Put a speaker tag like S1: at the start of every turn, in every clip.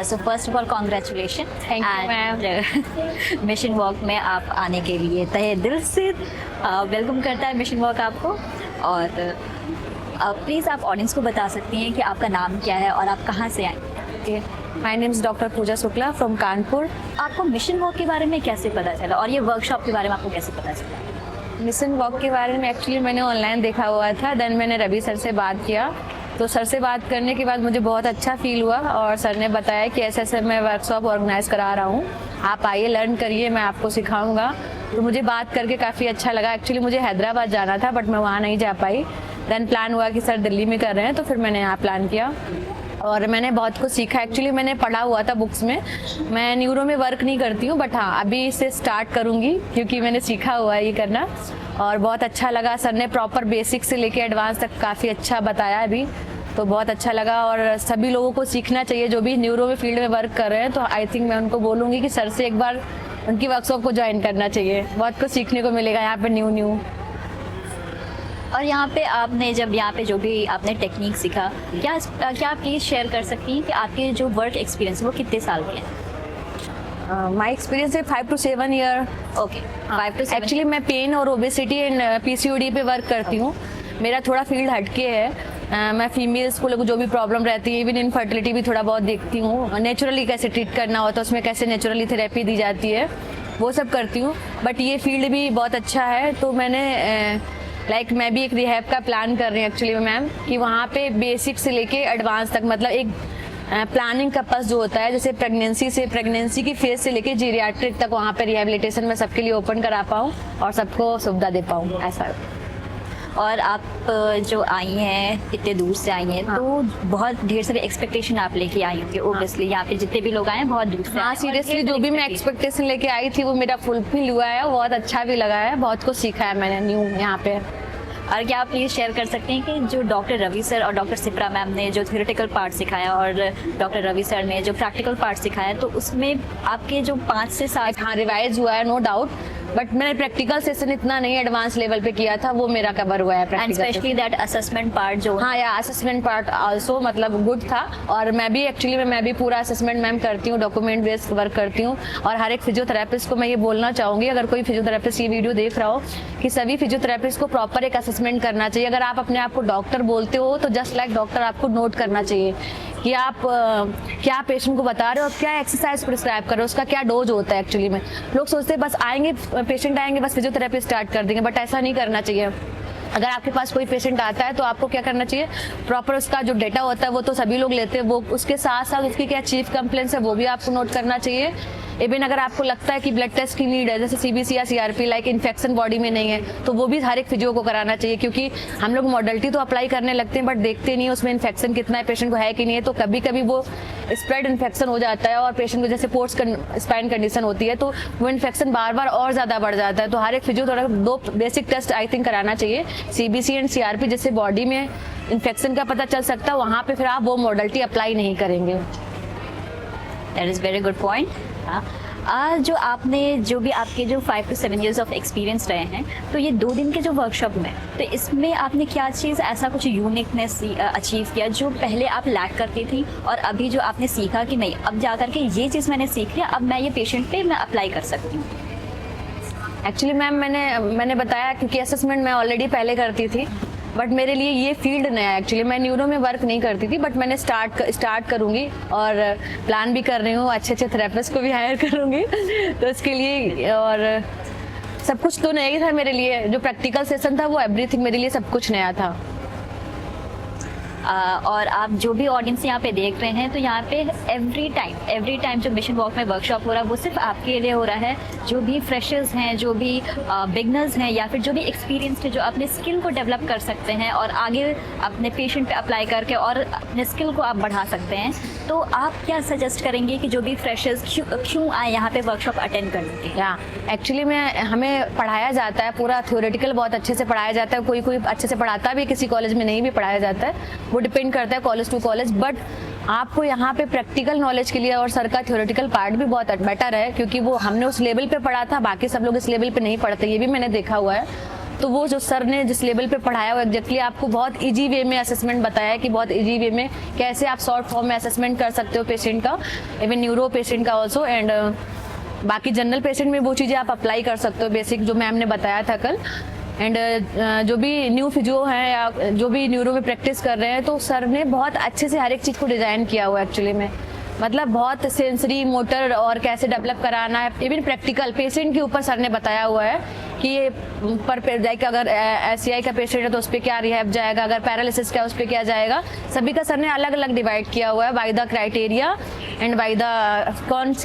S1: So first of all congratulation
S2: Thank you,
S1: ma'am. Mission walk में आप आने के लिए तहे दिल से वेलकम करता है मिशन वॉक आपको। और प्लीज़ आप ऑडियंस को बता सकती हैं कि आपका नाम क्या है और आप कहाँ से आए।
S2: My name is doctor Pooja Shukla from Kanpur.
S1: आपको मिशन वॉक के बारे में कैसे पता चला और ये वर्कशॉप के बारे में आपको कैसे पता चला?
S2: मिशन वॉक के बारे में एक्चुअली मैंने ऑनलाइन देखा हुआ था, देन मैंने रवि सर से बात किया। तो सर से बात करने के बाद मुझे बहुत अच्छा फील हुआ और सर ने बताया कि ऐसे ऐसे मैं वर्कशॉप ऑर्गेनाइज करा रहा हूँ, आप आइए लर्न करिए, मैं आपको सिखाऊंगा। तो मुझे बात करके काफ़ी अच्छा लगा। एक्चुअली मुझे हैदराबाद जाना था बट मैं वहाँ नहीं जा पाई। देन प्लान हुआ कि सर दिल्ली में कर रहे हैं, तो फिर मैंने यहाँ प्लान किया और मैंने बहुत कुछ सीखा। एक्चुअली मैंने पढ़ा हुआ था बुक्स में, मैं न्यूरो में वर्क नहीं करती हूँ बट हाँ अभी इसे स्टार्ट करूँगी क्योंकि मैंने सीखा हुआ है ये करना और बहुत अच्छा लगा। सर ने प्रॉपर बेसिक से लेके एडवांस तक काफ़ी अच्छा बताया अभी, तो बहुत अच्छा लगा। और सभी लोगों को सीखना चाहिए जो भी न्यूरो में फील्ड में वर्क कर रहे हैं। तो आई थिंक मैं उनको बोलूँगी कि सर से एक बार उनकी वर्कशॉप को ज्वाइन करना चाहिए, बहुत कुछ सीखने को मिलेगा यहाँ पे न्यू।
S1: और यहाँ पे आपने जब यहाँ पे जो भी आपने टेक्निक सीखा, क्या आप प्लीज़ शेयर कर सकती हैं कि आपके जो वर्क एक्सपीरियंस वो कितने साल के हैं?
S2: माई एक्सपीरियंस है 5 to 7 year.
S1: Okay, 5 to 7।
S2: Actually मैं पेन और ओबेसिटी एंड PCOD पे वर्क करती हूँ। मेरा थोड़ा फील्ड हटके है। मैं फीमेल्स को जो भी प्रॉब्लम रहती है, इवन इनफर्टिलिटी भी थोड़ा बहुत देखती हूँ। नेचुरली कैसे ट्रीट करना होता है, उसमें कैसे नेचुरली थेरेपी दी जाती है, वो सब करती हूँ। बट ये फील्ड भी बहुत अच्छा है, तो मैंने मैं भी एक रिहैब का प्लान कर रही हूँ एक्चुअली मैम, कि वहाँ पे बेसिक से लेके एडवांस तक, मतलब एक प्लानिंग का पर्स जो होता है, जैसे प्रेगनेंसी की फेज से लेके जीरियाट्रिक तक, वहाँ पे रिहेबिलिटेशन में सबके लिए ओपन करा पाऊँ और सबको सुविधा दे पाऊँ, ऐसा।
S1: और आप जो आई हैं इतने दूर से आई हैं, तो बहुत ढेर सारे एक्सपेक्टेशन आप लेके आई होंगी ओब्वियसली। यहाँ पे जितने भी लोग आए हैं बहुत दूर से।
S2: हाँ, सीरियसली जो भी मैं एक्सपेक्टेशन लेके आई थी वो मेरा फुलफिल हुआ है, बहुत अच्छा भी लगा है, बहुत कुछ सीखा है मैंने न्यू यहाँ पे।
S1: और क्या आप प्लीज़ शेयर कर सकते हैं कि जो डॉक्टर रवि सर और डॉक्टर सिप्रा मैम ने जो थ्योरेटिकल पार्ट सिखाया और डॉक्टर रवि सर ने जो प्रैक्टिकल पार्ट सिखाया, तो उसमें आपके जो 5 से 7
S2: हाँ रिवाइज हुआ है नो डाउट, बट मैंने प्रैक्टिकल सेशन इतना नहीं एडवांस लेवल पे किया था, वो मेरा कवर हुआ है
S1: and specially that assessment part जो।
S2: हाँ या असेसमेंट पार्ट आल्सो मतलब गुड था। और मैं भी पूरा असेसमेंट मैम करती हूँ, डॉक्यूमेंट बेस्ड वर्क करती हूँ। और हर एक फिजियोथेरेपिस्ट को मैं ये बोलना चाहूँगी, अगर कोई फिजियोथेरेपिस्ट ये वीडियो देख रहा हो, कि सभी फिजियोथेरेपिस्ट को प्रॉपर एक असेसमेंट करना चाहिए। अगर आप अपने आप को डॉक्टर बोलते हो तो जस्ट लाइक डॉक्टर आपको नोट करना चाहिए कि आप क्या पेशेंट को बता रहे हो, क्या एक्सरसाइज प्रिस्क्राइब कर रहे हो, उसका क्या डोज होता है। एक्चुअली में लोग सोचते हैं बस पेशेंट आएंगे बस फिजियोथेरेपी स्टार्ट कर देंगे, बट ऐसा नहीं करना चाहिए। अगर आपके पास कोई पेशेंट आता है तो आपको क्या करना चाहिए, प्रॉपर उसका जो डेटा होता है वो तो सभी लोग लेते हैं, वो उसके साथ साथ उसकी क्या चीफ कंप्लेंट्स है वो भी आपको नोट करना चाहिए। इवन अगर आपको लगता है कि ब्लड टेस्ट की नीड है, जैसे CBC या CRP, लाइक इन्फेक्शन बॉडी में नहीं है, तो वो भी हर एक फिजियो को कराना चाहिए। क्योंकि हम लोग मॉडलिटी तो अप्लाई करने लगते हैं बट देखते नहीं उसमें इन्फेक्शन कितना है, पेशेंट को है कि नहीं है। तो कभी कभी वो स्प्रेड इन्फेक्शन हो जाता है और पेशेंट को जैसे पोस्ट स्पाइन कंडीशन होती है तो वो इन्फेक्शन बार बार और ज़्यादा बढ़ जाता है। तो हर एक फिजियो थोड़ा 2 बेसिक टेस्ट आई थिंक कराना चाहिए, CBC एंड CRP, जिससे बॉडी में इन्फेक्शन का पता चल सकता है। वहाँ पे फिर आप वो मॉडलिटी अप्लाई नहीं करेंगे।
S1: That is very good point. जो आपने जो भी आपके जो 5 to 7 ईयर्स ऑफ एक्सपीरियंस रहे हैं, तो ये 2 दिन के जो वर्कशॉप में, तो इसमें आपने क्या चीज़ ऐसा कुछ यूनिकनेस अचीव किया जो पहले आप लैक करती थी और अभी जो आपने सीखा कि नहीं अब जा करके ये चीज़ मैंने सीख लिया, अब मैं ये पेशेंट पे मैं अप्लाई कर सकती हूँ?
S2: एक्चुअली मैम मैंने बताया क्योंकि असेसमेंट मैं ऑलरेडी पहले करती थी, बट मेरे लिए ये फील्ड नया है। एक्चुअली मैं न्यूरो में वर्क नहीं करती थी, बट मैंने स्टार्ट करूँगी और प्लान भी कर रही हूँ, अच्छे थेरेपिस्ट को भी हायर करूँगी तो इसके लिए। और सब कुछ तो नया ही था मेरे लिए, जो प्रैक्टिकल सेशन था वो एवरीथिंग मेरे लिए सब कुछ नया था।
S1: और आप जो भी ऑडियंस यहाँ पे देख रहे हैं, तो यहाँ पे एवरी टाइम जो मिशन वॉक में वर्कशॉप हो रहा है वो सिर्फ आपके लिए हो रहा है। जो भी फ्रेशर्स हैं, जो भी बिगनर्स हैं या फिर जो भी एक्सपीरियंस्ड है, जो अपने स्किल को डेवलप कर सकते हैं और आगे अपने पेशेंट पे अप्लाई करके और अपने स्किल को आप बढ़ा सकते हैं, तो आप क्या सजेस्ट करेंगे कि जो भी फ्रेशर्स क्यों आए यहाँ पे वर्कशॉप अटेंड करने के?
S2: या एक्चुअली हमें पढ़ाया जाता है, पूरा थ्योरेटिकल बहुत अच्छे से पढ़ाया जाता है। कोई अच्छे से पढ़ाता भी, किसी कॉलेज में नहीं भी पढ़ाया जाता है, वो डिपेंड करता है कॉलेज टू कॉलेज। बट आपको यहाँ पे प्रैक्टिकल नॉलेज के लिए और सर का थ्योरेटिकल पार्ट भी बहुत बेटर है, क्योंकि वो हमने उस लेवल पे पढ़ा था, बाकी सब लोग इस लेवल पे नहीं पढ़ते, ये भी मैंने देखा हुआ है। तो वो जो सर ने जिस लेवल पे पढ़ाया वो एग्जैक्टली आपको बहुत इजी वे में असेसमेंट बताया है कि बहुत इजी वे में कैसे आप शॉर्ट फॉर्म में असेसमेंट कर सकते हो पेशेंट का, इवन न्यूरो पेशेंट का ऑल्सो। एंड बाकी जनरल पेशेंट में वो चीज़ें आप अप्लाई कर सकते हो बेसिक जो मैम ने बताया था कल। एंड जो भी न्यू फिजियो हैं या जो भी न्यूरो में प्रैक्टिस कर रहे हैं, तो सर ने बहुत अच्छे से हर एक चीज़ को डिज़ाइन किया हुआ है एक्चुअली में। मतलब बहुत सेंसरी मोटर और कैसे डेवलप कराना है, इवन प्रैक्टिकल पेशेंट के ऊपर सर ने बताया हुआ है कि ये पर लाइक अगर SCI का पेशेंट है तो उस पर क्या रिहैब जाएगा, अगर पैरालिसिस का उस पर क्या जाएगा, सभी का सर ने अलग अलग डिवाइड किया हुआ है by the criteria and by the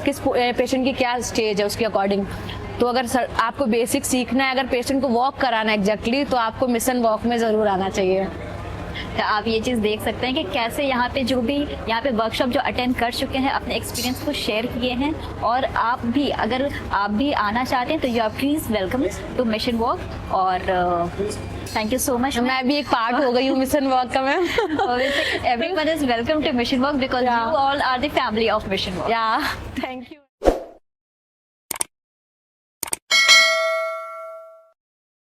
S2: किस पेशेंट की क्या स्टेज है उसके अकॉर्डिंग। तो अगर सर आपको बेसिक सीखना है, अगर पेशेंट को वॉक कराना है एग्जैक्टली, तो आपको मिशन वॉक में ज़रूर आना चाहिए।
S1: तो आप ये चीज़ देख सकते हैं कि कैसे यहाँ पे जो भी यहाँ पे वर्कशॉप जो अटेंड कर चुके हैं अपने एक्सपीरियंस को शेयर किए हैं, और आप भी अगर आप भी आना चाहते हैं तो you are please welcome to mission walk. और थैंक यू सो मच।
S2: मैं भी एक पार्ट हो गई हूँ मिशन वॉक का ma'am.
S1: Everyone is welcome to mission walk because you all are the family of mission walk.
S2: या थैंक यू।